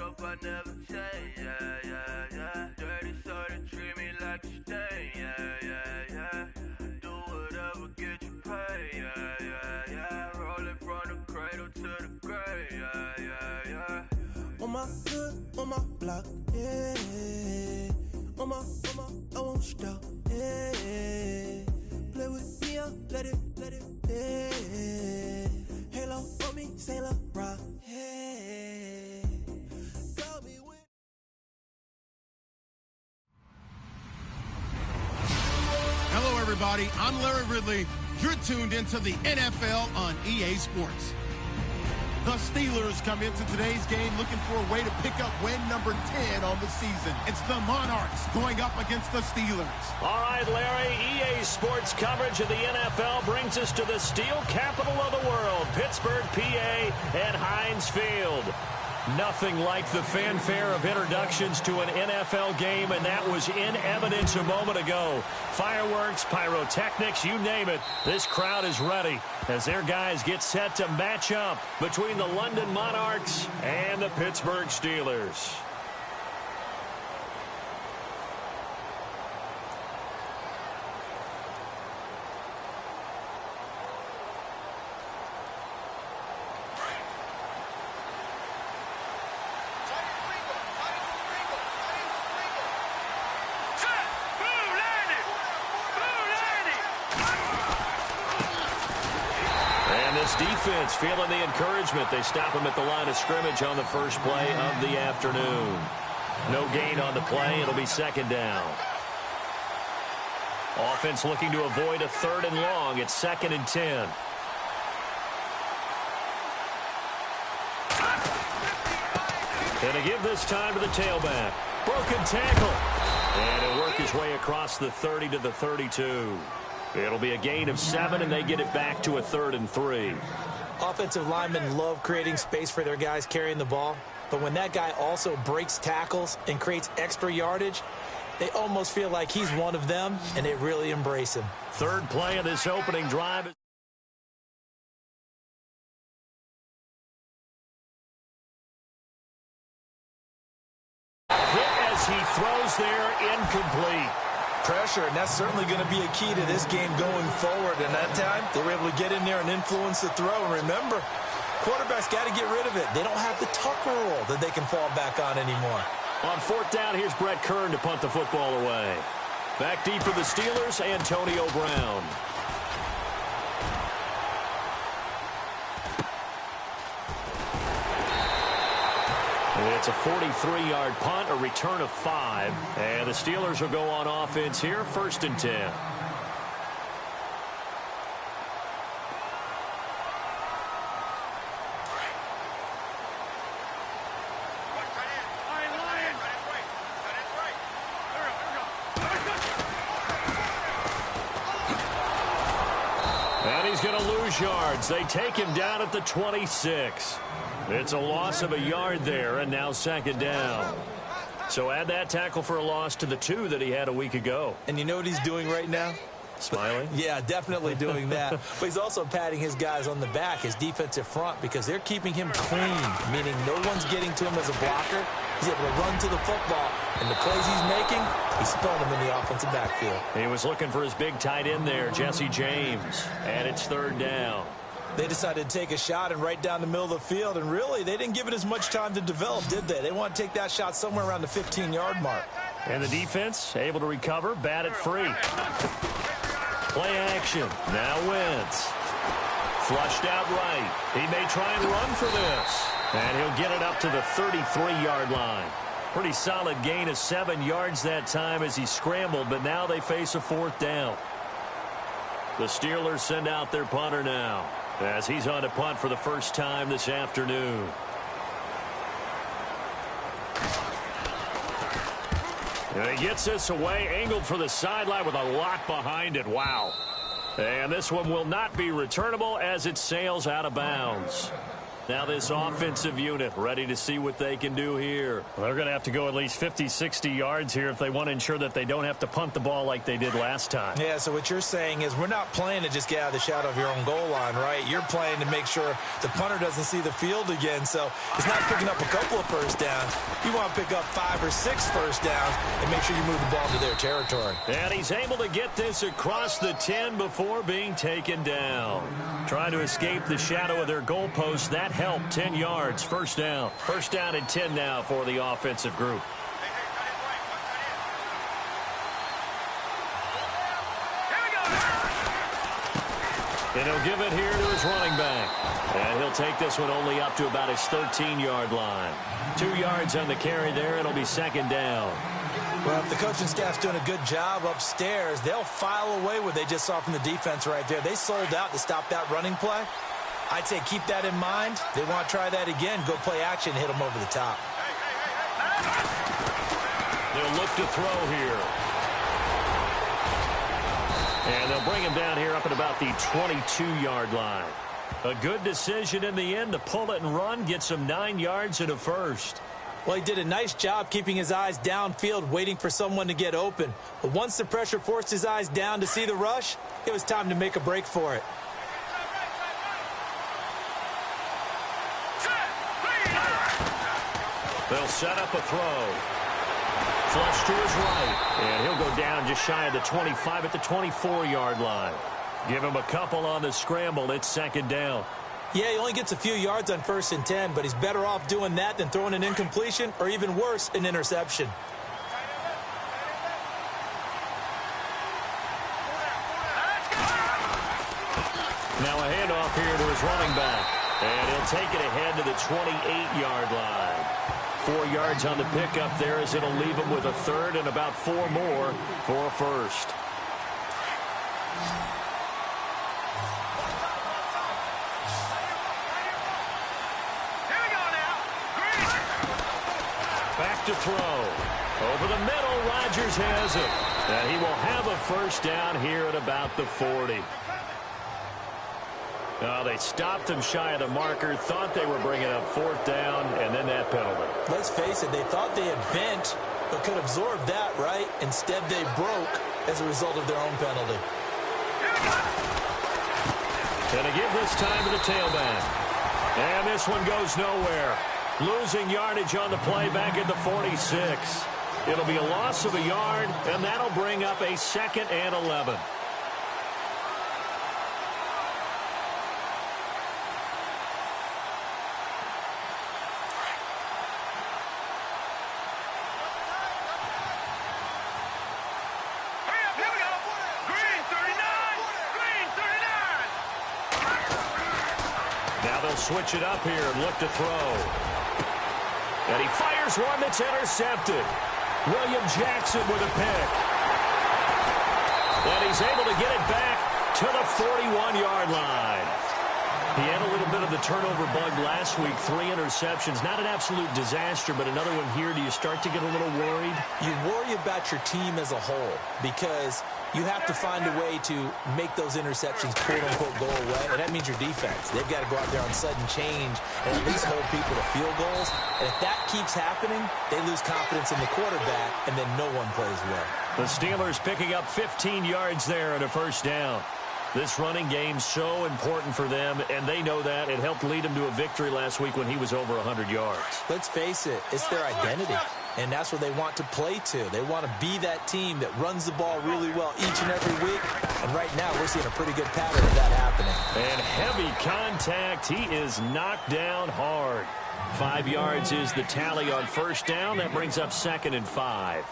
hope I never change, yeah, yeah, yeah. Dirty sort of treat me like a stain, yeah, yeah, yeah. Do whatever, get you paid, yeah, yeah, yeah. Rolling from the cradle to the grave, yeah, yeah, yeah. On my hood, on my block, yeah. On my, I won't stop, yeah. Play with me, I'll let it, yeah. Halo on me, Saint Laurent, yeah. Call me when. Hello, everybody. I'm Larry Ridley. You're tuned into the NFL on EA Sports. The Steelers come into today's game looking for a way to pick up win number 10 on the season. It's the Monarchs going up against the Steelers. All right, Larry, EA Sports coverage of the NFL brings us to the steel capital of the world, Pittsburgh, PA, at Heinz Field. Nothing like the fanfare of introductions to an NFL game, and that was in evidence a moment ago. Fireworks, pyrotechnics, you name it. This crowd is ready as their guys get set to match up between the London Monarchs and the Pittsburgh Steelers. Defense feeling the encouragement. They stop him at the line of scrimmage on the first play of the afternoon. No gain on the play. It'll be second down. Offense looking to avoid a 3rd and long. It's 2nd and 10. And to give this time to the tailback. Broken tackle. And he'll work his way across the 30 to the 32. It'll be a gain of 7, and they get it back to a 3rd and 3. Offensive linemen love creating space for their guys carrying the ball, but when that guy also breaks tackles and creates extra yardage, they almost feel like he's one of them, and they really embrace him. Third play of this opening drive. Hit as he throws there, incomplete. Pressure, and that's certainly going to be a key to this game going forward. And that time, they were able to get in there and influence the throw. And remember, quarterbacks got to get rid of it. They don't have the Tucker rule that they can fall back on anymore. On 4th down, here's Brett Kern to punt the football away. Back deep for the Steelers, Antonio Brown. It's a 43-yard punt, a return of 5. And the Steelers will go on offense here, 1st and 10. And he's going to lose yards. They take him down at the 26. It's a loss of a yard there, and now 2nd down. So add that tackle for a loss to the 2 that he had a week ago. And you know what he's doing right now? Smiling? Yeah, definitely doing that. But he's also patting his guys on the back, his defensive front, because they're keeping him clean, meaning no one's getting to him as a blocker. He's able to run to the football, and the plays he's making, he's throwing them in the offensive backfield. He was looking for his big tight end there, Jesse James, and it's 3rd down. They decided to take a shot and right down the middle of the field, and really, they didn't give it as much time to develop, did they? They want to take that shot somewhere around the 15-yard mark. And the defense able to recover, bat it free. Play action. Now Wentz. Flushed out right. He may try and run for this. And he'll get it up to the 33-yard line. Pretty solid gain of 7 yards that time as he scrambled, but now they face a 4th down. The Steelers send out their punter now, as he's on to punt for the first time this afternoon. And he gets this away, angled for the sideline with a lot behind it. Wow. And this one will not be returnable as it sails out of bounds. Now this offensive unit ready to see what they can do here. Well, they're going to have to go at least 50, 60 yards here if they want to ensure that they don't have to punt the ball like they did last time. Yeah, so what you're saying is we're not playing to just get out of the shadow of your own goal line, right? You're playing to make sure the punter doesn't see the field again. So it's not picking up a couple of first downs. You want to pick up 5 or 6 first downs and make sure you move the ball to their territory. And he's able to get this across the 10 before being taken down. Trying to escape the shadow of their goalpost. That helped. 10 yards. First down. First down and 10 now for the offensive group. And he'll give it here to his running back. And he'll take this one only up to about his 13-yard line. 2 yards on the carry there. It'll be second down. Well, if the coaching staff's doing a good job upstairs, they'll file away what they just saw from the defense right there. They sold out to stop that running play. I'd say keep that in mind. They want to try that again. Go play action, hit them over the top. They'll look to throw here. And they'll bring him down here up at about the 22-yard line. A good decision in the end to pull it and run, get some 9 yards and a first. Well, he did a nice job keeping his eyes downfield, waiting for someone to get open. But once the pressure forced his eyes down to see the rush, it was time to make a break for it. They'll set up a throw. Flush to his right. And he'll go down just shy of the 25 at the 24-yard line. Give him a couple on the scramble. It's second down. Yeah, he only gets a few yards on 1st and 10, but he's better off doing that than throwing an incompletion or even worse, an interception. Now a handoff here to his running back. And he'll take it ahead to the 28-yard line. 4 yards on the pickup there as it'll leave him with a third and about 4 more for a first. Back to throw. Over the middle, Rodgers has it. And he will have a first down here at about the 40. They stopped him shy of the marker, thought they were bringing up 4th down, and then that penalty. Let's face it, they thought they had bent, but could absorb that, right? Instead, they broke as a result of their own penalty. And to give this time to the tailback. And this one goes nowhere. Losing yardage on the play back at the 46. It'll be a loss of a yard, and that'll bring up a 2nd and 11. Switch it up here and look to throw. And he fires one that's intercepted. William Jackson with a pick. And he's able to get it back to the 41-yard line. He had a little bit of the turnover bug last week. 3 interceptions. Not an absolute disaster, but another one here. Do you start to get a little worried? You worry about your team as a whole because you have to find a way to make those interceptions, quote-unquote, go away, and that means your defense. They've got to go out there on sudden change and at least hold people to field goals. And if that keeps happening, they lose confidence in the quarterback, and then no one plays well. The Steelers picking up 15 yards there and a first down. This running game so important for them, and they know that. It helped lead them to a victory last week when he was over 100 yards. Let's face it, it's their identity, and that's what they want to play to. They want to be that team that runs the ball really well each and every week, and right now we're seeing a pretty good pattern of that happening. And heavy contact. He is knocked down hard. 5 yards is the tally on first down. That brings up 2nd and 5.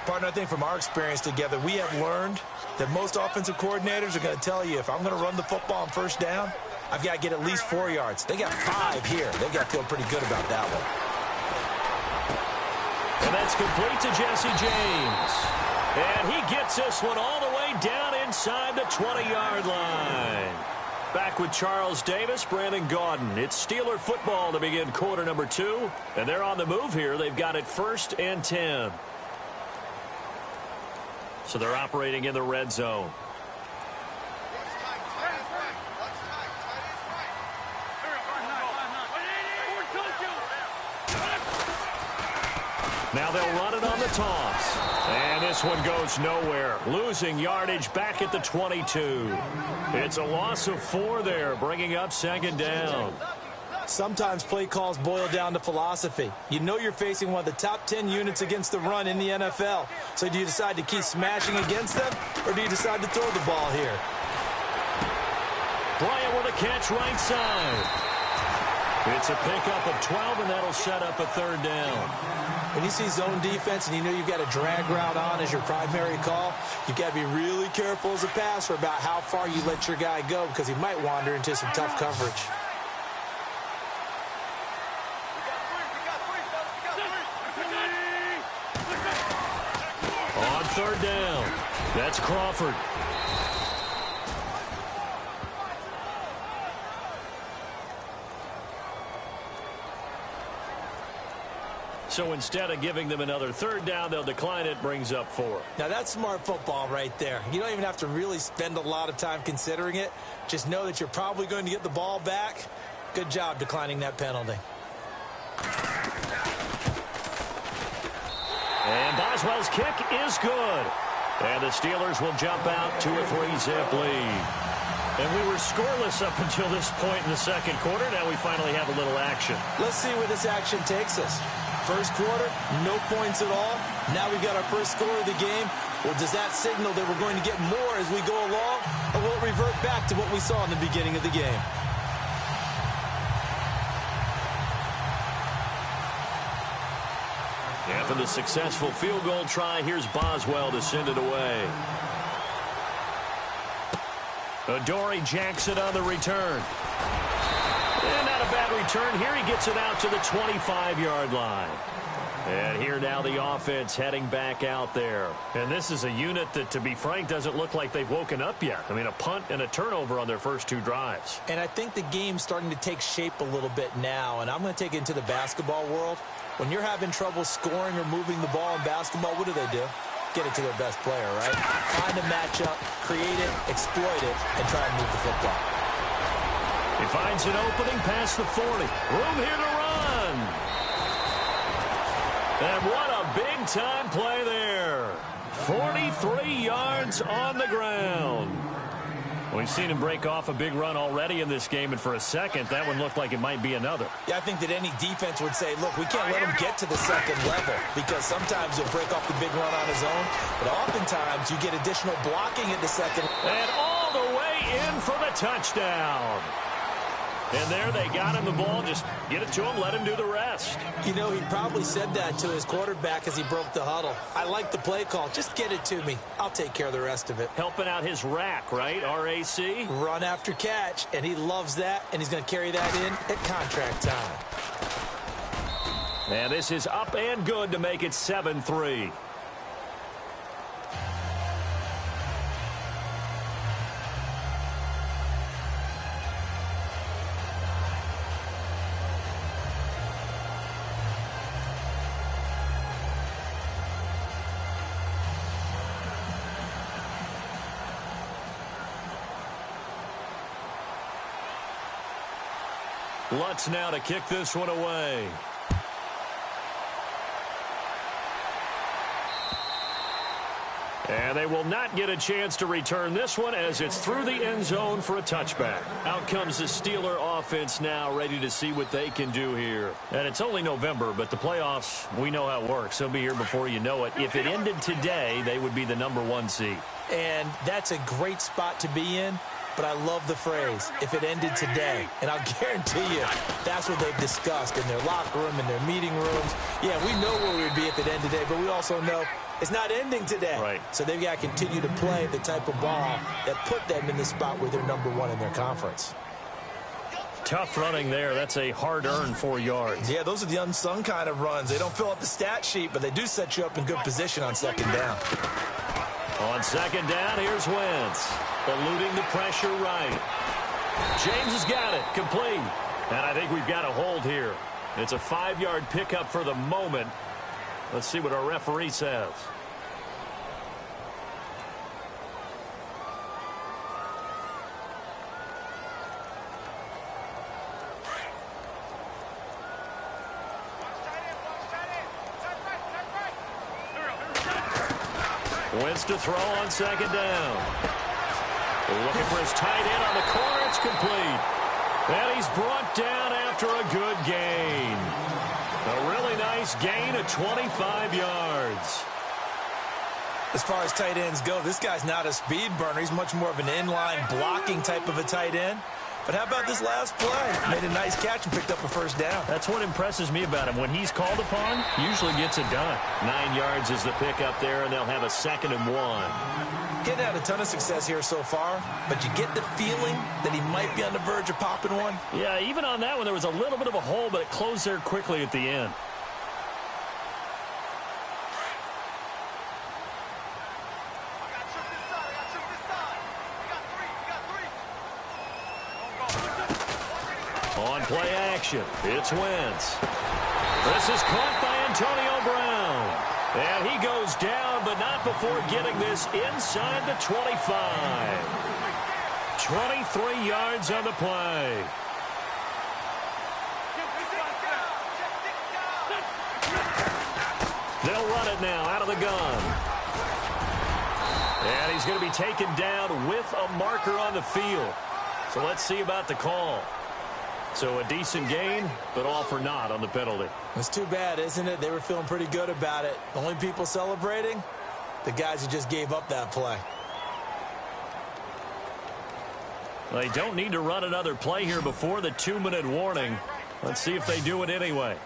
Partner, I think from our experience together, we have learned that most offensive coordinators are going to tell you, if I'm going to run the football on first down, I've got to get at least 4 yards. They got 5 here. They've got to feel pretty good about that one. And that's complete to Jesse James. And he gets this one all the way down inside the 20-yard line. Back with Charles Davis, Brandon Gaudin. It's Steeler football to begin quarter number 2. And they're on the move here. They've got it 1st and 10. So they're operating in the red zone. Now they'll run it on the toss. And this one goes nowhere. Losing yardage back at the 22. It's a loss of 4 there, bringing up second down. Sometimes play calls boil down to philosophy. You know you're facing one of the top 10 units against the run in the NFL. So do you decide to keep smashing against them, or do you decide to throw the ball here? Bryant with a catch right side. It's a pickup of 12, and that'll set up a third down. When you see zone defense and you know you've got a drag route on as your primary call, you've got to be really careful as a passer about how far you let your guy go because he might wander into some tough coverage. On third down, that's Crawford. So instead of giving them another third down, they'll decline it, brings up 4. Now that's smart football right there. You don't even have to really spend a lot of time considering it. Just know that you're probably going to get the ball back. Good job declining that penalty. And Boswell's kick is good. And the Steelers will jump out to a 3-zip lead. And we were scoreless up until this point in the second quarter. Now we finally have a little action. Let's see where this action takes us. First quarter, no points at all. Now we got our first score of the game. Well, does that signal that we're going to get more as we go along? Or will it revert back to what we saw in the beginning of the game? After the successful field goal try, here's Boswell to send it away. Adoree Jackson on the return. And not a bad return. Here he gets it out to the 25-yard line. And here now the offense heading back out there. And this is a unit that, to be frank, doesn't look like they've woken up yet. I mean, a punt and a turnover on their first 2 drives. And I think the game's starting to take shape a little bit now. And I'm going to take it into the basketball world. When you're having trouble scoring or moving the ball in basketball, what do? Get it to their best player, right? Find a matchup, create it, exploit it, and try and move the football. He finds an opening past the 40. Room here to run. And what a big-time play there. 43 yards on the ground. We've seen him break off a big run already in this game, and for a second, that one looked like it might be another. Yeah, I think that any defense would say, look, we can't let him get to the second level because sometimes he'll break off the big run on his own, but oftentimes you get additional blocking at the second. And all the way in for the touchdown. And there they got him the ball. Just get it to him, let him do the rest. You know, he probably said that to his quarterback as he broke the huddle. I like the play call. Just get it to me. I'll take care of the rest of it. Helping out his rack, right? RAC? Run after catch, and he loves that, and he's going to carry that in at contract time. And this is up and good to make it 7-3. Lutz now to kick this one away. And they will not get a chance to return this one as it's through the end zone for a touchback. Out comes the Steeler offense now, ready to see what they can do here. And it's only November, but the playoffs, we know how it works. They'll be here before you know it. If it ended today, they would be the #1 seed. And that's a great spot to be in. But I love the phrase, if it ended today. And I'll guarantee you, that's what they've discussed in their locker room, in their meeting rooms. Yeah, we know where we'd be if it ended today, but we also know it's not ending today. Right. So they've got to continue to play the type of ball that put them in the spot where they're #1 in their conference. Tough running there. That's a hard-earned 4 yards. Yeah, those are the unsung kind of runs. They don't fill up the stat sheet, but they do set you up in good position on second down. On second down, here's Wentz. Eluding the pressure right. James has got it. Complete. And I think we've got a hold here. It's a 5-yard pickup for the moment. Let's see what our referee says. Wentz to throw on second down. Looking for his tight end on the corner. It's complete. And he's brought down after a good gain. A really nice gain of 25 yards. As far as tight ends go, this guy's not a speed burner. He's much more of an inline blocking type of a tight end. But how about this last play? Made a nice catch and picked up a first down. That's what impresses me about him. When he's called upon, usually gets it done. 9 yards is the pickup there, and they'll have a 2nd and 1. Getting had a ton of success here so far, but you get the feeling that he might be on the verge of popping one. Yeah, even on that one, there was a little bit of a hole, but it closed there quickly at the end. On play action, it's Wentz. This is caught by Antonio Brown. And he goes down, but not before getting this inside the 25. 23 yards on the play. They'll run it now out of the gun. And he's going to be taken down with a marker on the field. So let's see about the call. So a decent gain, but all for naught on the penalty. It's too bad, isn't it? They were feeling pretty good about it. The only people celebrating, the guys who just gave up that play. They don't need to run another play here before the 2-minute warning. Let's see if they do it anyway.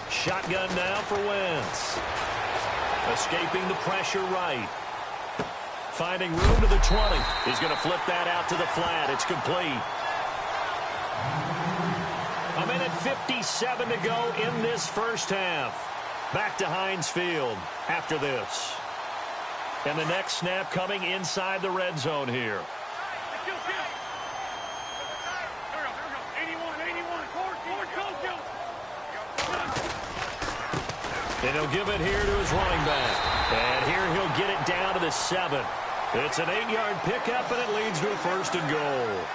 Shotgun now for Wentz. Escaping the pressure right. Finding room to the 20. He's going to flip that out to the flat. It's complete. 1:57 to go in this first half. Back to Heinz Field after this. And the next snap coming inside the red zone here. And he'll give it here to his running back. And here he'll get it down to the 7. It's an 8-yard pickup, and it leads to a 1st and goal.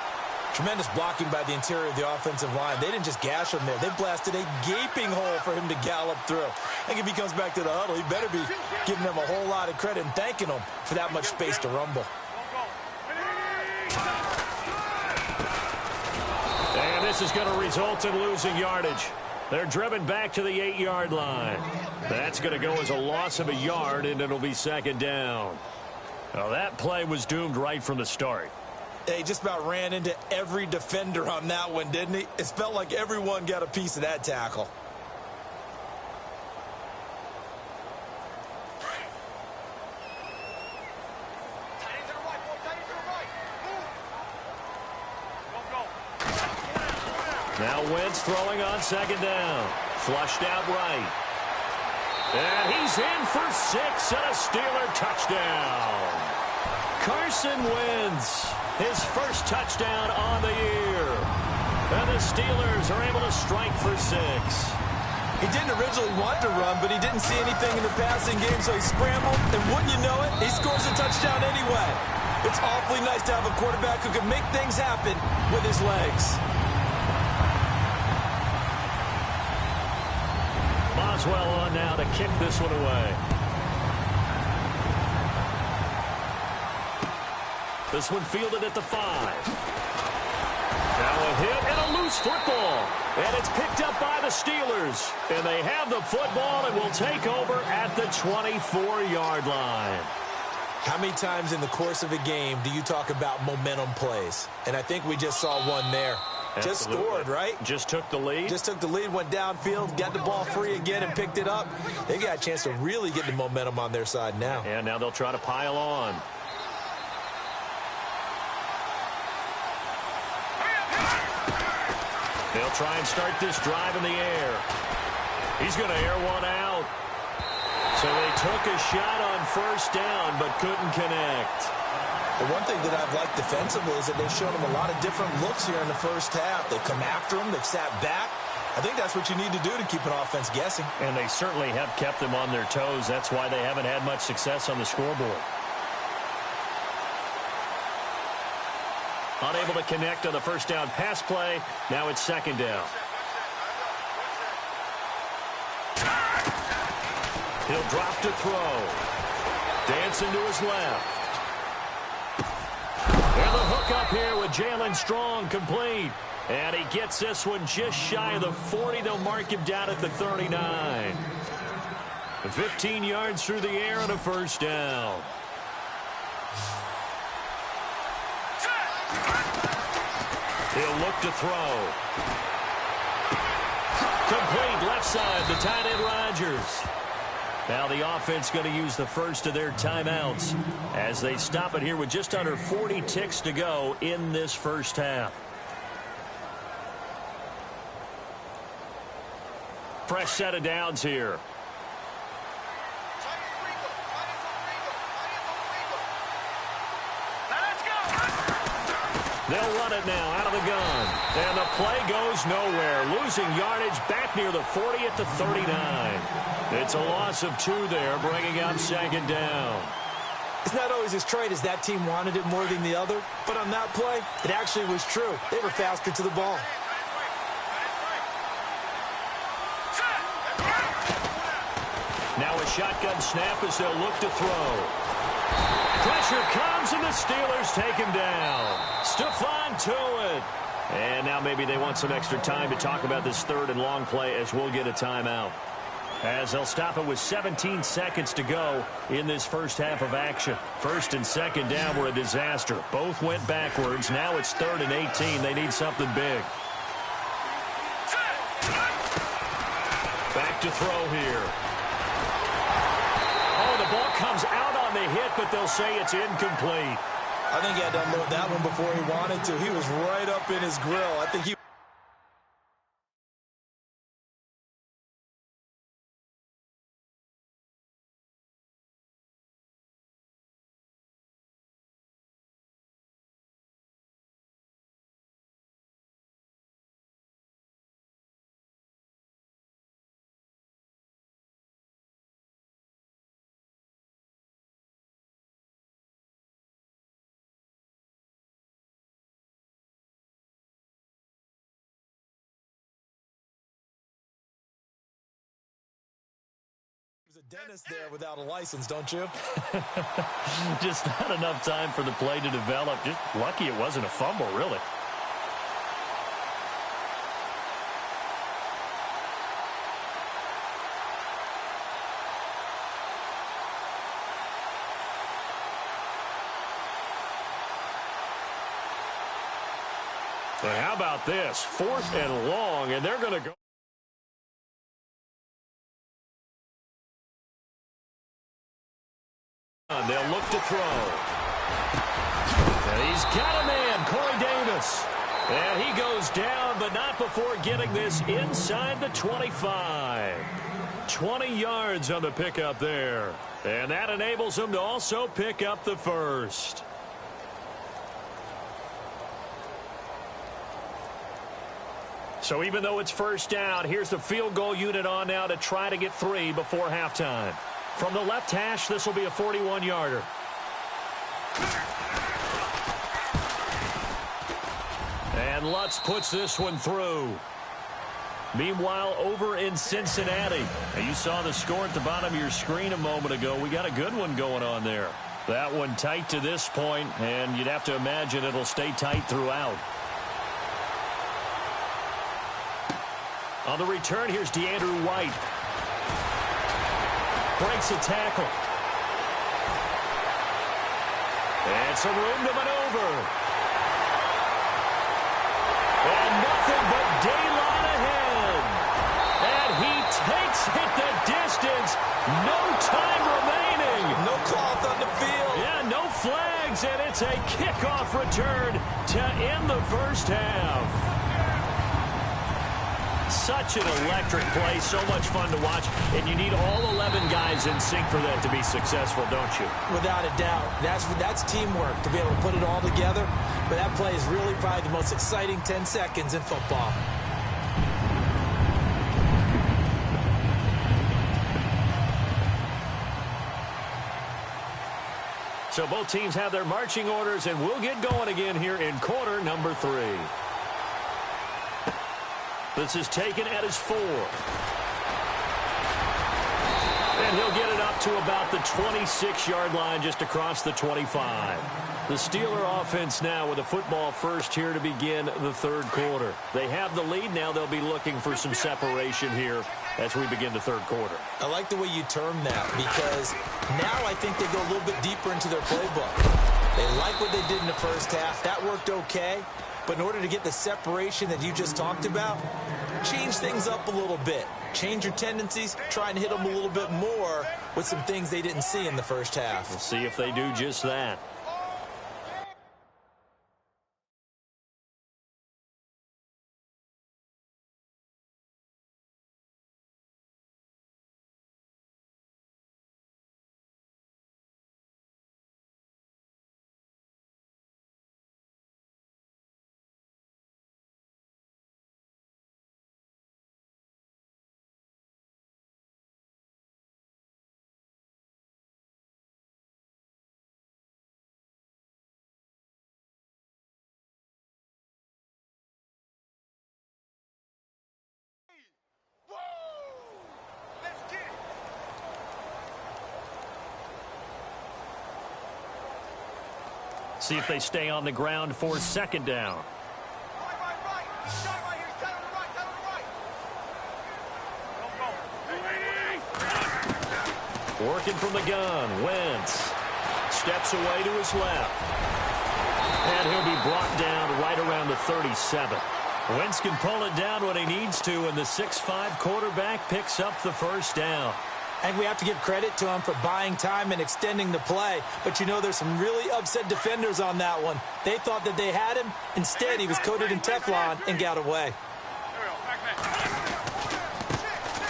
Tremendous blocking by the interior of the offensive line. They didn't just gash him there. They blasted a gaping hole for him to gallop through. I think if he comes back to the huddle, he better be giving them a whole lot of credit and thanking them for that much space to rumble. And this is going to result in losing yardage. They're driven back to the 8-yard line. That's going to go as a loss of a yard, and it'll be 2nd down. Now, that play was doomed right from the start. He just about ran into every defender on that one, didn't he? It felt like everyone got a piece of that tackle. Now Wentz throwing on 2nd down. Flushed out right. And he's in for 6 and a Steeler touchdown. Carson Wentz, his first touchdown on the year. And the Steelers are able to strike for 6. He didn't originally want to run, but he didn't see anything in the passing game, so he scrambled, and wouldn't you know it, he scores a touchdown anyway. It's awfully nice to have a quarterback who can make things happen with his legs. Boswell on now to kick this one away. This one fielded at the 5. Now a hit and a loose football. And it's picked up by the Steelers. And they have the football and will take over at the 24-yard line. How many times in the course of a game do you talk about momentum plays? And I think we just saw one there. Absolutely. Just scored, right? Just took the lead. Just took the lead, went downfield, got the ball free again and picked it up. They got a chance to really get the momentum on their side now. And now they'll try to pile on. They'll try and start this drive in the air. He's going to air one out. So they took a shot on 1st down but couldn't connect. The one thing that I've liked defensively is that they've shown him a lot of different looks here in the first half. They've come after him. They've sat back. I think that's what you need to do to keep an offense guessing. And they certainly have kept them on their toes. That's why they haven't had much success on the scoreboard. Unable to connect on the 1st down pass play. Now it's 2nd down. He'll drop to throw. Dancing to his left. And the hook up here with Jalen Strong, complete. And he gets this one just shy of the 40. They'll mark him down at the 39. 15 yards through the air and a first down. He'll look to throw. Complete left side, the tight end Rodgers. Now the offense going to use the first of their timeouts as they stop it here with just under 40 ticks to go in this first half. Fresh set of downs here. They'll run it now out of the gun. And the play goes nowhere. Losing yardage back near the 40 at the 39. It's a loss of 2 there, bringing up second down. It's not always as straight as that team wanted it more than the other, but on that play, it actually was true. They were faster to the ball. Now a shotgun snap as they'll look to throw. Pressure comes, and the Steelers take him down. Stephon Tuitt. And now maybe they want some extra time to talk about this third and long play as we'll get a timeout. As they'll stop it with 17 seconds to go in this first half of action. First and second down were a disaster. Both went backwards. Now it's 3rd and 18. They need something big. Back to throw here. Oh, the ball comes out on the hit, but they'll say it's incomplete. I think he had to unload that one before he wanted to. He was right up in his grill. I think he... There's a dentist there without a license, don't you? Just not enough time for the play to develop. Just lucky it wasn't a fumble, really. But how about this? 4th and long, and they're going to go. They'll look to throw. And he's got a man, Corey Davis. And he goes down, but not before getting this inside the 25. 20 yards on the pickup there. And that enables him to also pick up the first. So even though it's first down, here's the field goal unit on now to try to get 3 before halftime. From the left hash, this will be a 41-yarder. And Lutz puts this one through. Meanwhile, over in Cincinnati, you saw the score at the bottom of your screen a moment ago. We got a good one going on there. That one tight to this point, and you'd have to imagine it'll stay tight throughout. On the return, here's DeAndre White. Breaks a tackle. And some room to maneuver. And nothing but daylight ahead. And he takes it the distance. No time remaining. No cloth on the field. Yeah, no flags, and it's a kickoff return to end the first half. Such an electric play, so much fun to watch, and you need all 11 guys in sync for that to be successful, don't you? Without a doubt. That's teamwork, to be able to put it all together. But that play is really probably the most exciting 10 seconds in football. So both teams have their marching orders, and we'll get going again here in quarter number 3. This is taken at his 4. And he'll get it up to about the 26-yard line, just across the 25. The Steeler offense now with a football first here to begin the third quarter. They have the lead. Now they'll be looking for some separation here as we begin the third quarter. I like the way you term that, because now I think they go a little bit deeper into their playbook. They like what they did in the first half. That worked okay. But in order to get the separation that you just talked about, change things up a little bit. Change your tendencies, try and hit them a little bit more with some things they didn't see in the first half. We'll see if they do just that. See if they stay on the ground for second down. Working from the gun, Wentz steps away to his left. And he'll be brought down right around the 37. Wentz can pull it down when he needs to, and the 6'5" quarterback picks up the first down. And we have to give credit to him for buying time and extending the play. But, you know, there's some really upset defenders on that one. They thought that they had him. Instead, he was coated in Teflon and got away.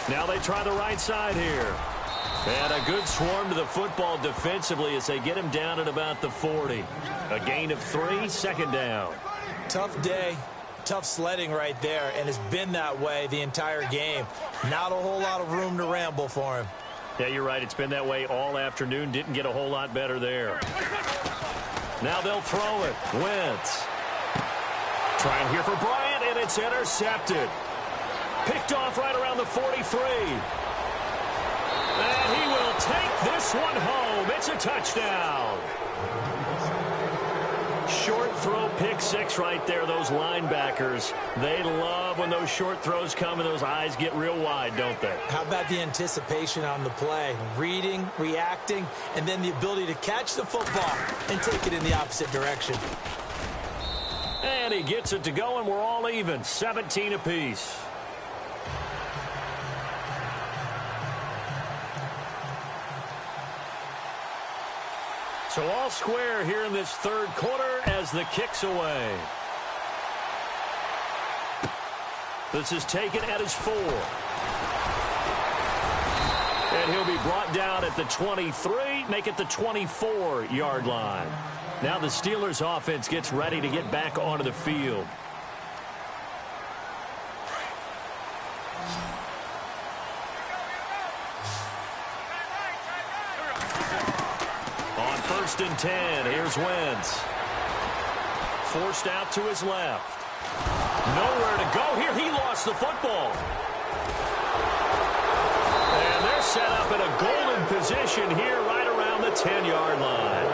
Now they try the right side here. And a good swarm to the football defensively as they get him down at about the 40. A gain of 3, second down. Tough day. Tough sledding right there, and it's been that way the entire game. Not a whole lot of room to ramble for him. Yeah, you're right. It's been that way all afternoon. Didn't get a whole lot better there. Now they'll throw it. Wentz. Trying here for Bryant, and it's intercepted. Picked off right around the 43. And he will take this one home. It's a touchdown. Short throw, pick six right there. Those linebackers, they love when those short throws come and those eyes get real wide, don't they? How about the anticipation on the play? Reading, reacting, and then the ability to catch the football and take it in the opposite direction. And he gets it to go, and we're all even, 17 apiece. So all square here in this third quarter as the kick's away. This is taken at his 4. And he'll be brought down at the 23, make it the 24-yard line. Now the Steelers offense gets ready to get back onto the field. On 1st and 10, here's Wentz. Forced out to his left. Nowhere to go here. He lost the football. And they're set up in a golden position here right around the 10-yard line.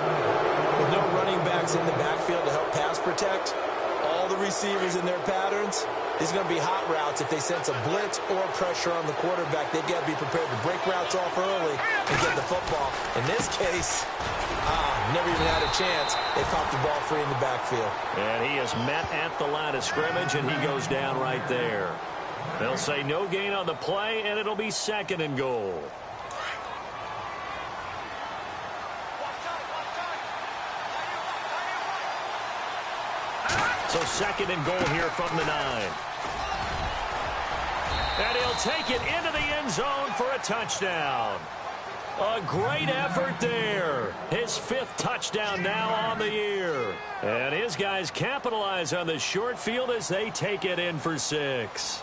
With no running backs in the backfield to help pass protect, all the receivers in their patterns, these are going to be hot routes. If they sense a blitz or pressure on the quarterback, they've got to be prepared to break routes off early and get the football. In this case, never even had a chance. They popped the ball free in the backfield. And he is met at the line of scrimmage, and he goes down right there. They'll say no gain on the play, and it'll be 2nd and goal. So 2nd and goal here from the 9. And he'll take it into the end zone for a touchdown. A great effort there. His 5th touchdown now on the year. And his guys capitalize on the short field as they take it in for 6.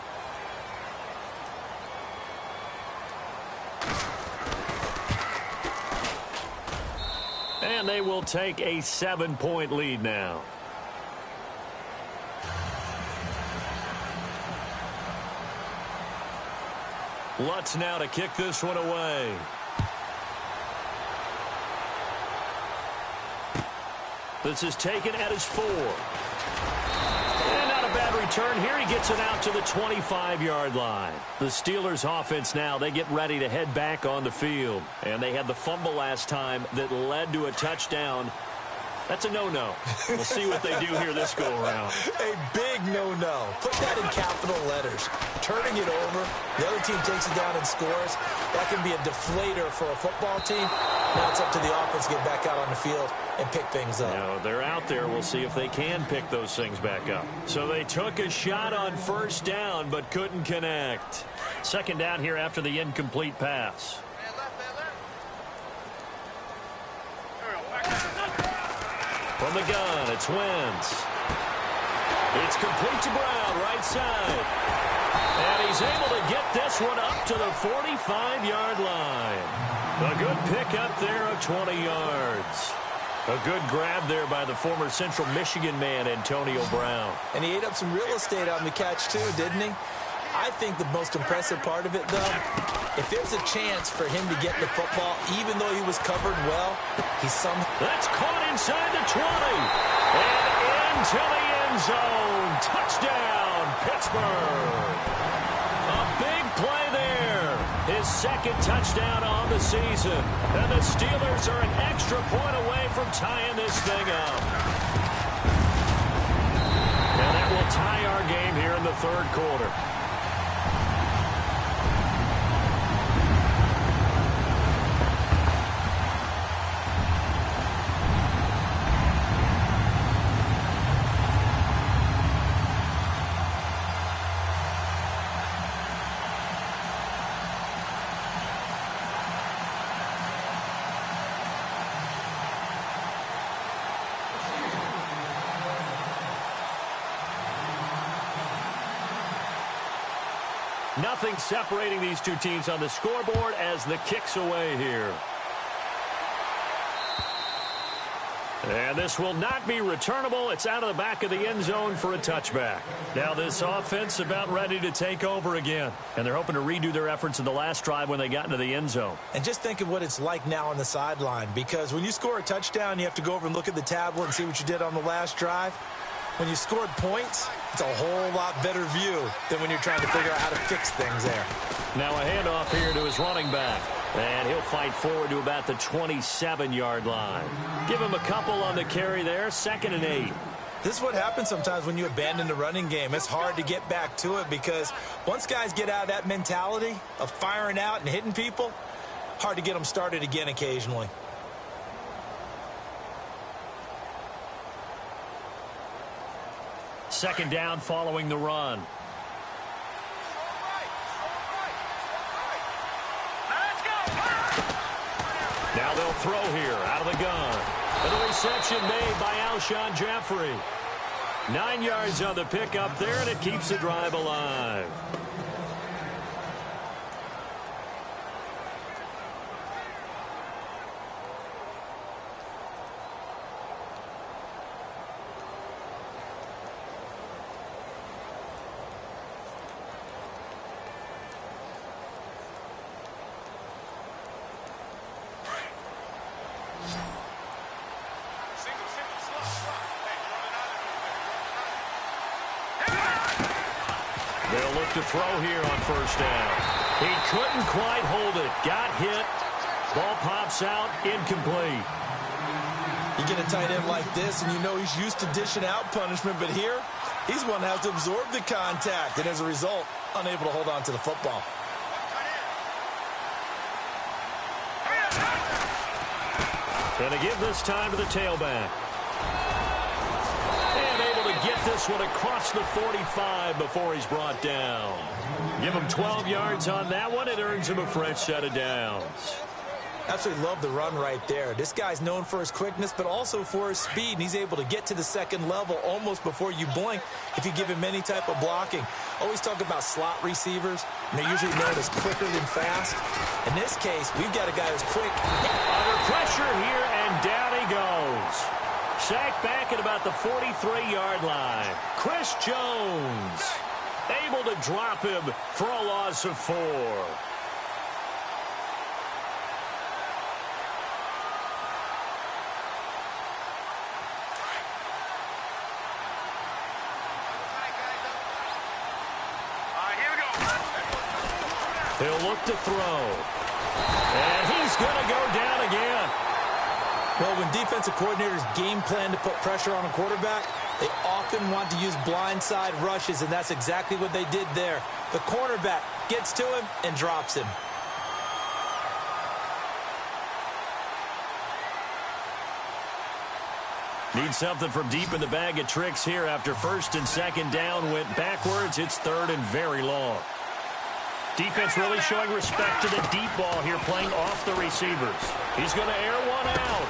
And they will take a 7-point lead now. Lutz now to kick this one away. This is taken at his 4. And not a bad return here. He gets it out to the 25-yard line. The Steelers offense now, they get ready to head back on the field. And they had the fumble last time that led to a touchdown. That's a no-no. We'll see what they do here this go-around. A big no-no. Put that in capital letters. Turning it over, the other team takes it down and scores. That can be a deflator for a football team. Now it's up to the offense to get back out on the field and pick things up. Now, they're out there. We'll see if they can pick those things back up. So they took a shot on first down but couldn't connect. Second down here after the incomplete pass. From the gun, it's Wentz. It's complete to Brown, right side. And he's able to get this one up to the 45-yard line. A good pickup there of 20 yards. A good grab there by the former Central Michigan man, Antonio Brown. And he ate up some real estate on the catch, too, didn't he? I think the most impressive part of it, though, if there's a chance for him to get the football, even though he was covered well, he's somehow... That's caught inside the 20. And into the end zone. Touchdown, Pittsburgh. A big play there. His second touchdown on the season. And the Steelers are an extra point away from tying this thing up. And that will tie our game here in the third quarter. Nothing separating these two teams on the scoreboard as the kick's away here. And this will not be returnable. It's out of the back of the end zone for a touchback. Now this offense about ready to take over again. And they're hoping to redo their efforts in the last drive when they got into the end zone. And just think of what it's like now on the sideline. Because when you score a touchdown, you have to go over and look at the tablet and see what you did on the last drive. When you scored points, it's a whole lot better view than when you're trying to figure out how to fix things there. Now a handoff here to his running back. And he'll fight forward to about the 27-yard line. Give him a couple on the carry there, 2nd and 8. This is what happens sometimes when you abandon the running game. It's hard to get back to it because once guys get out of that mentality of firing out and hitting people, hard to get them started again occasionally. Second down following the run. Now they'll throw here out of the gun. And the reception made by Alshon Jeffrey. 9 yards on the pickup there, and it keeps the drive alive. They'll look to throw here on first down. He couldn't quite hold it. Got hit. Ball pops out. Incomplete. You get a tight end like this, and you know he's used to dishing out punishment, but here, he's one that has to absorb the contact, and as a result, unable to hold on to the football. Going to give this time to the tailback. And able to get this one across the 45 before he's brought down. Give him 12 yards on that one. It earns him a fresh set of downs. Absolutely love the run right there. This guy's known for his quickness, but also for his speed, and he's able to get to the second level almost before you blink if you give him any type of blocking. Always talk about slot receivers, and they're usually known as quicker than fast. In this case, we've got a guy who's quick. Under pressure here, and down he goes. Sacked back at about the 43-yard line. Chris Jones able to drop him for a loss of 4. He'll look to throw. And he's going to go down again. Well, when defensive coordinators game plan to put pressure on a quarterback, they often want to use blindside rushes, and that's exactly what they did there. The cornerback gets to him and drops him. Need something from deep in the bag of tricks here after first and second down went backwards. It's third and very long. Defense really showing respect to the deep ball here, playing off the receivers. He's going to air one out.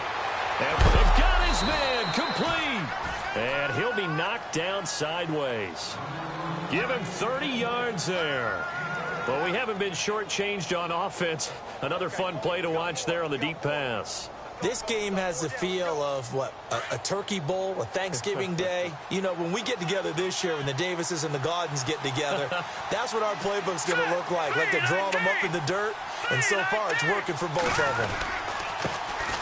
And they've got his man complete. And he'll be knocked down sideways. Give him 30 yards there. But we haven't been shortchanged on offense. Another fun play to watch there on the deep pass. This game has the feel of, what, a turkey bowl, a Thanksgiving day. You know, when we get together this year, when the Davises and the Gaudens get together, that's what our playbook's going to look like they're drawing them up in the dirt, and so far it's working for both of them.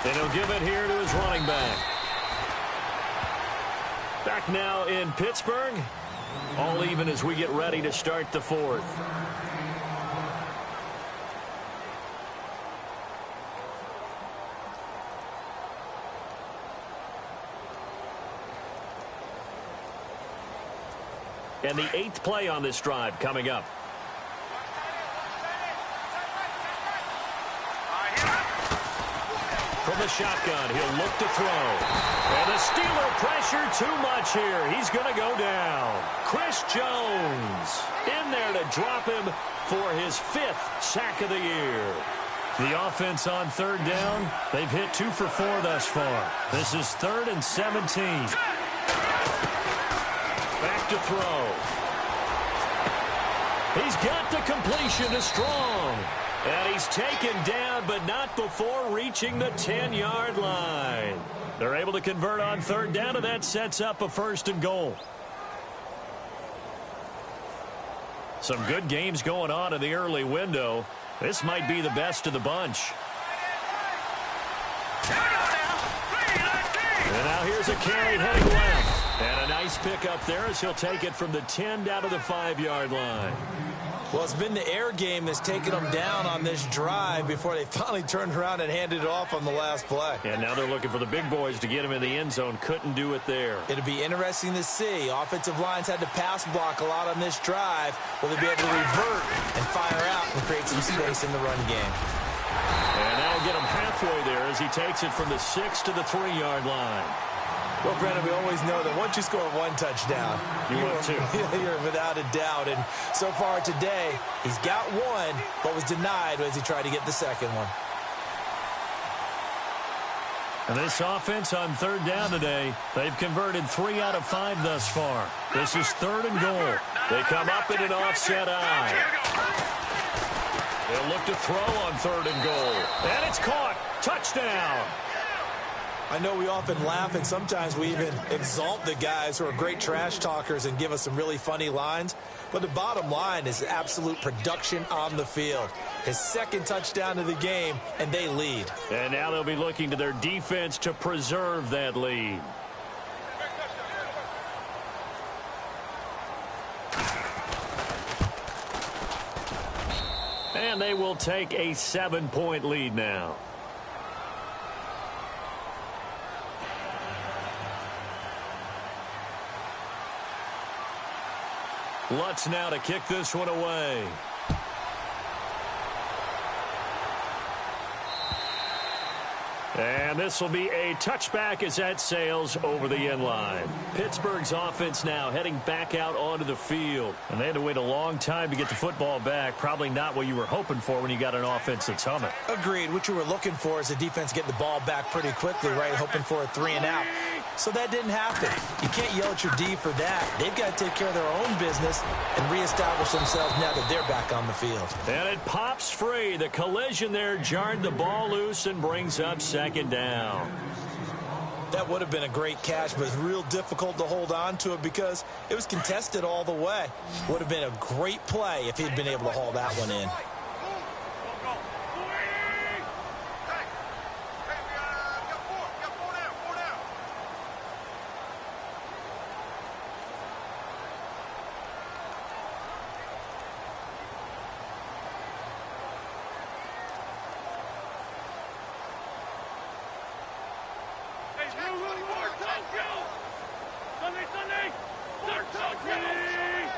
And he'll give it here to his running back. Back now in Pittsburgh. All even as we get ready to start the fourth. And the 8th play on this drive coming up. From the shotgun, he'll look to throw. And the Steeler pressure too much here. He's going to go down. Chris Jones in there to drop him for his 5th sack of the year. The offense on third down, they've hit 2 for 4 thus far. This is 3rd and 17. Back to throw. He's got the completion to Strong. And he's taken down, but not before reaching the 10-yard line. They're able to convert on third down, and that sets up a 1st and goal. Some good games going on in the early window. This might be the best of the bunch. And now here's a carry heading left. And a nice pickup there as he'll take it from the 10 down to the 5-yard line. Well, it's been the air game that's taken them down on this drive before they finally turned around and handed it off on the last play. And now they're looking for the big boys to get him in the end zone. Couldn't do it there. It'll be interesting to see. Offensive lines had to pass block a lot on this drive. Will they be able to revert and fire out and create some space in the run game? And that'll get him halfway there as he takes it from the 6 to the 3-yard line. Well, Brandon, we always know that once you score one touchdown, you're without a doubt. And so far today, he's got one, but was denied as he tried to get the second one. And this offense on third down today, they've converted 3 out of 5 thus far. This is 3rd and goal. They come up in an offset eye. They'll look to throw on 3rd and goal. And it's caught. Touchdown. I know we often laugh, and sometimes we even exalt the guys who are great trash talkers and give us some really funny lines. But the bottom line is absolute production on the field. His 2nd touchdown of the game, and they lead. And now they'll be looking to their defense to preserve that lead. And they will take a 7-point lead now. Lutz now to kick this one away. And this will be a touchback as that sails over the end line. Pittsburgh's offense now heading back out onto the field. And they had to wait a long time to get the football back. Probably not what you were hoping for when you got an offense that's humming. Agreed. What you were looking for is the defense getting the ball back pretty quickly, right? Hoping for a 3 and out. So that didn't happen. You can't yell at your D for that. They've got to take care of their own business and reestablish themselves now that they're back on the field. And it pops free. The collision there jarred the ball loose and brings up 2nd down. That would have been a great catch, but it's real difficult to hold on to it because it was contested all the way. Would have been a great play if he'd been able to haul that one in.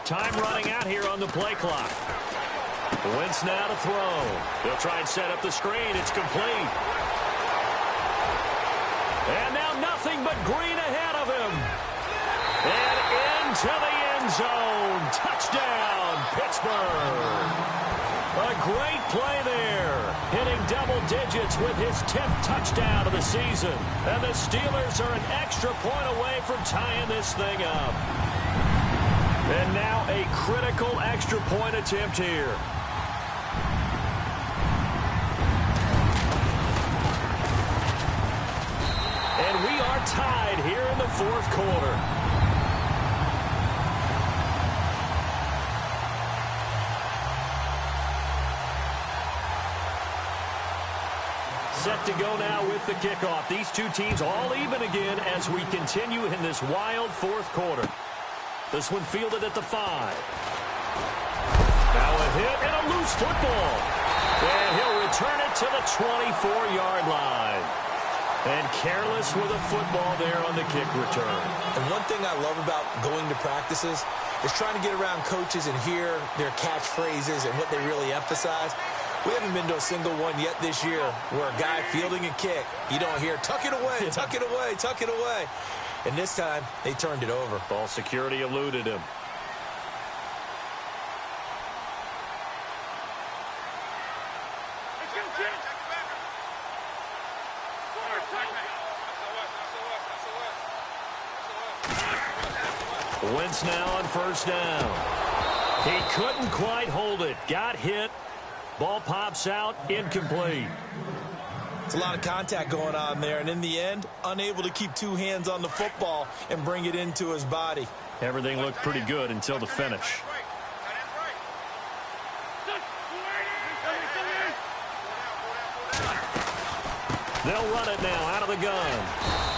Time running out here on the play clock. Wentz now to throw. They'll try and set up the screen. It's complete. And now nothing but green ahead of him. And into the end zone. Touchdown, Pittsburgh. A great play there. Hitting double digits with his 10th touchdown of the season. And the Steelers are an extra point away from tying this thing up. And now a critical extra point attempt here. And we are tied here in the fourth quarter. Set to go now with the kickoff. These two teams all even again as we continue in this wild fourth quarter. This one fielded at the 5. Now a hit and a loose football. And he'll return it to the 24-yard line. And careless with a football there on the kick return. And one thing I love about going to practices is trying to get around coaches and hear their catchphrases and what they really emphasize. We haven't been to a single one yet this year where a guy fielding a kick, you don't hear, tuck it away, tuck it away, tuck it away. And this time, they turned it over. Ball security eluded him. Wentz now on first down. He couldn't quite hold it. Got hit. Ball pops out. Incomplete. It's a lot of contact going on there, and in the end, unable to keep two hands on the football and bring it into his body. Everything looked pretty good until the finish. They'll run it now out of the gun.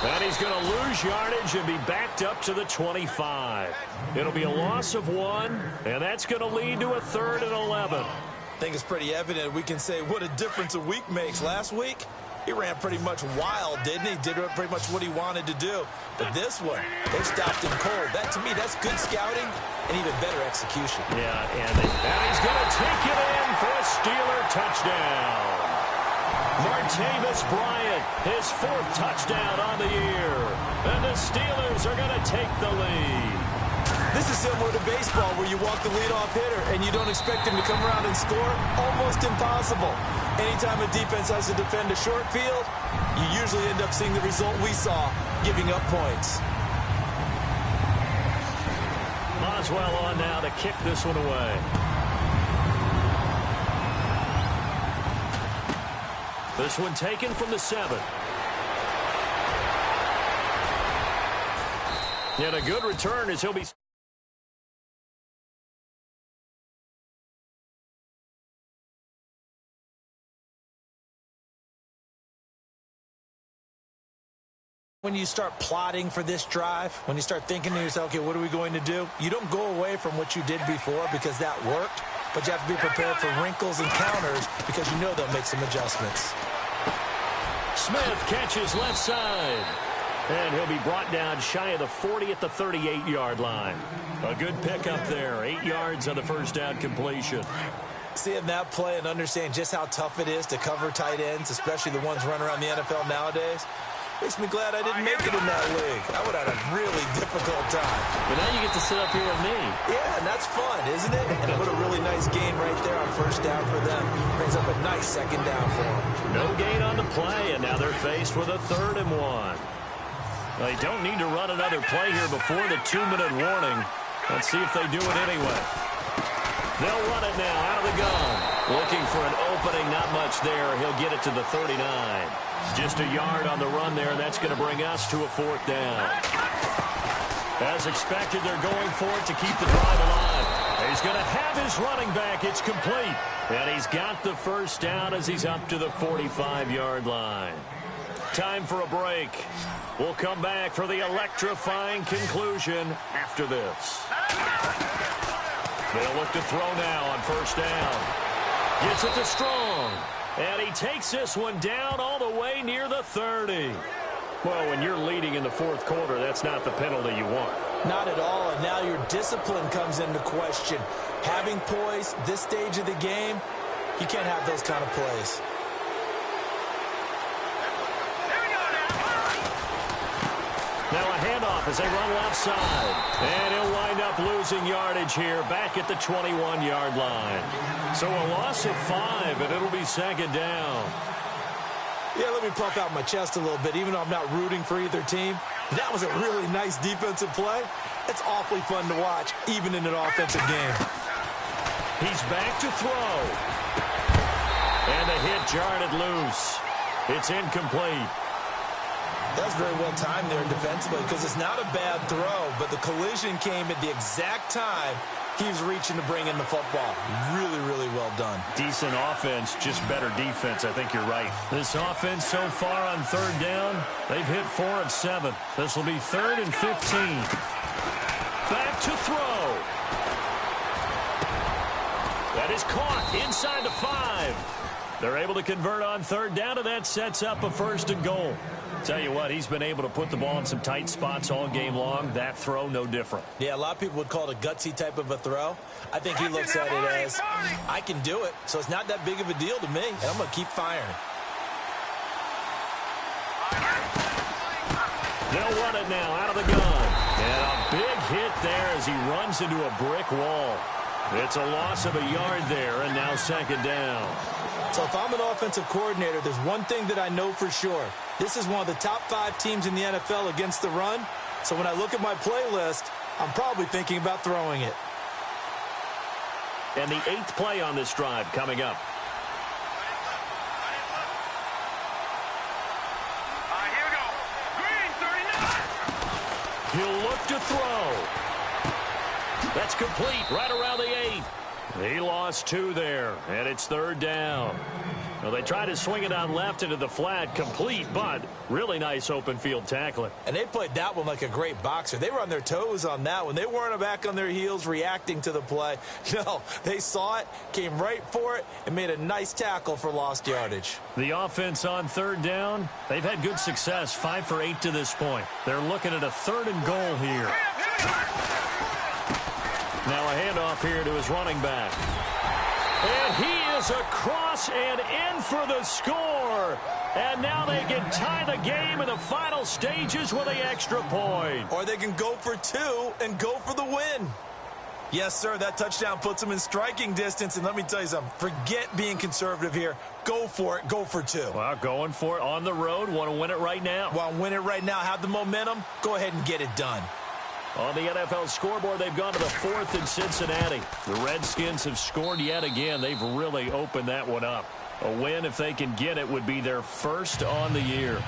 And he's going to lose yardage and be backed up to the 25. It'll be a loss of 1, and that's going to lead to a 3rd and 11. I think it's pretty evident. We can say what a difference a week makes. Last week, he ran pretty much wild, didn't he? Did pretty much what he wanted to do. But this one, they stopped him cold. That, to me, that's good scouting and even better execution. Yeah, and he's going to take it in for a Steeler touchdown. Martavis Bryant, his 4th touchdown on the year. And the Steelers are going to take the lead. This is similar to baseball where you walk the leadoff hitter and you don't expect him to come around and score. Almost impossible. Anytime a defense has to defend a short field, you usually end up seeing the result we saw, giving up points. Boswell on now to kick this one away. This one taken from the 7. And a good return as he'll be... When you start plotting for this drive, when you start thinking to yourself, okay, what are we going to do? You don't go away from what you did before because that worked, but you have to be prepared for wrinkles and counters because you know they'll make some adjustments. Smith catches left side. And he'll be brought down shy of the 40 at the 38-yard line. A good pickup there. 8 yards on the first down completion. Seeing that play and understand just how tough it is to cover tight ends, especially the ones running around the NFL nowadays, makes me glad I didn't make it in that league. I would have had a really difficult time. But now you get to sit up here with me. Yeah, and that's fun, isn't it? And what a really nice gain right there on first down for them. Brings up a nice second down for them. No gain on the play, and now they're faced with a 3rd and 1. They don't need to run another play here before the 2-minute warning. Let's see if they do it anyway. They'll run it now out of the gun. Looking for an opening, not much there. He'll get it to the 39. Just a yard on the run there, and that's going to bring us to a 4th down. As expected, they're going for it to keep the drive alive. He's going to have his running back. It's complete. And he's got the first down as he's up to the 45-yard line. Time for a break. We'll come back for the electrifying conclusion after this. They'll look to throw now on first down. Gets it to Strong. And he takes this one down all the way near the 30. Well, when you're leading in the fourth quarter, that's not the penalty you want. Not at all, and now your discipline comes into question. Having poise this stage of the game, you can't have those kind of plays. Now a handoff as they run left side. And he'll wind up losing yardage here back at the 21-yard line. So a loss of 5, and it'll be second down. Yeah, let me puff out my chest a little bit, even though I'm not rooting for either team. That was a really nice defensive play. It's awfully fun to watch, even in an offensive game. He's back to throw. And the hit jarred it loose. It's incomplete. That's very well timed there defensively because it's not a bad throw, but the collision came at the exact time he was reaching to bring in the football. Really, really well done. Decent offense, just better defense. I think you're right. This offense so far on third down, they've hit 4 of 7. This will be 3rd and 15. Back to throw. That is caught inside the 5. They're able to convert on third down, and that sets up a 1st and goal. Tell you what, he's been able to put the ball in some tight spots all game long. That throw, no different. Yeah, a lot of people would call it a gutsy type of a throw. I think he looks at it as, I can do it, so it's not that big of a deal to me, and I'm going to keep firing. They'll run it now out of the gun. And a big hit there as he runs into a brick wall. It's a loss of a yard there, and now second down. So if I'm an offensive coordinator, there's one thing that I know for sure. This is one of the top 5 teams in the NFL against the run. So when I look at my playlist, I'm probably thinking about throwing it. And the 8th play on this drive coming up. Here we go. Green, 39. He'll look to throw. That's complete right around the 8. He lost 2 there, and it's third down. Well, they tried to swing it on left into the flat, complete, but really nice open field tackling. And they played that one like a great boxer. They were on their toes on that one. They weren't back on their heels reacting to the play. No, they saw it, came right for it, and made a nice tackle for lost yardage. The offense on third down, they've had good success, 5 for 8 to this point. They're looking at a 3rd and goal here. Now a handoff here to his running back. And he is across and in for the score. And now they can tie the game in the final stages with an extra point. Or they can go for 2 and go for the win. Yes, sir, that touchdown puts them in striking distance. And let me tell you something, forget being conservative here. Go for it, go for 2. Well, going for it on the road. Want to win it right now. Well, win it right now, have the momentum. Go ahead and get it done. On the NFL scoreboard, they've gone to the 4th in Cincinnati. The Redskins have scored yet again. They've really opened that one up. A win, if they can get it, would be their 1st on the year.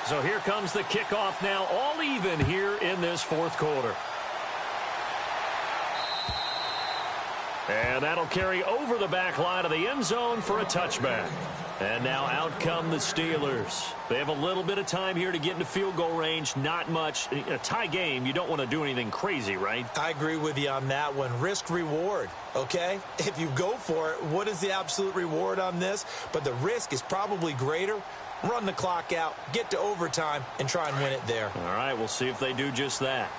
So here comes the kickoff now, all even here in this fourth quarter. And that'll carry over the back line of the end zone for a touchback. And now out come the Steelers. They have a little bit of time here to get into field goal range. Not much. In a tie game, you don't want to do anything crazy, right? I agree with you on that one. Risk reward, okay? If you go for it, what is the absolute reward on this? But the risk is probably greater. Run the clock out, get to overtime, and try and win it there. All right, we'll see if they do just that.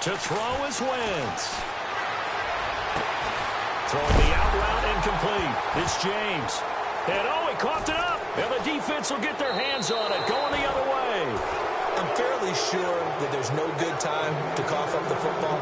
To throw is Wentz. Throwing the out route incomplete. It's James. And he coughed it up. And the defense will get their hands on it, going the other way. I'm fairly sure that there's no good time to cough up the football.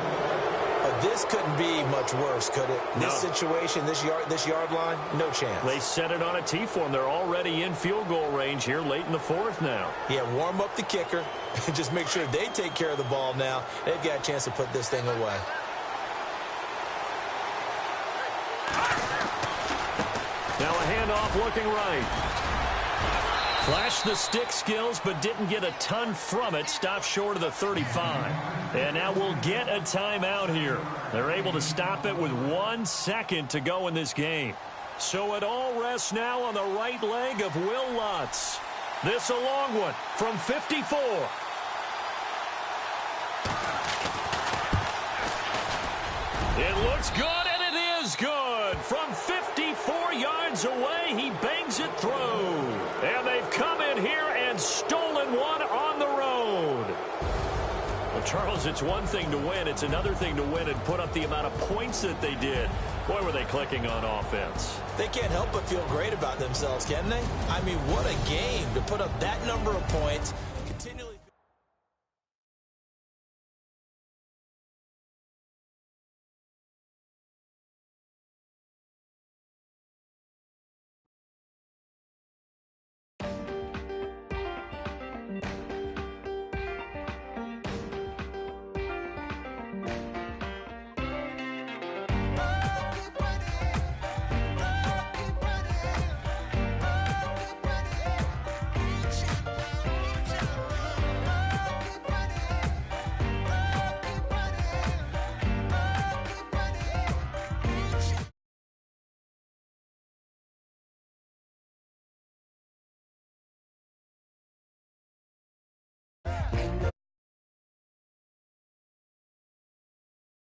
But this couldn't be much worse, could it? No. This situation, this yard line, no chance. They set it on a T-form. They're already in field goal range here late in the fourth now. Yeah, warm up the kicker. Just make sure they take care of the ball now. They've got a chance to put this thing away. Now a handoff looking right. Flashed the stick skills, but didn't get a ton from it. Stopped short of the 35. And now we'll get a timeout here. They're able to stop it with 1 second to go in this game. So it all rests now on the right leg of Will Lutz. This a long one from 54. It looks good, and it is good. From 54 yards away, he bangs it through. And they've come in here and stolen one on the road. Well, Charles, it's one thing to win. It's another thing to win and put up the amount of points that they did. Boy, were they clicking on offense. They can't help but feel great about themselves, can they? I mean, what a game to put up that number of points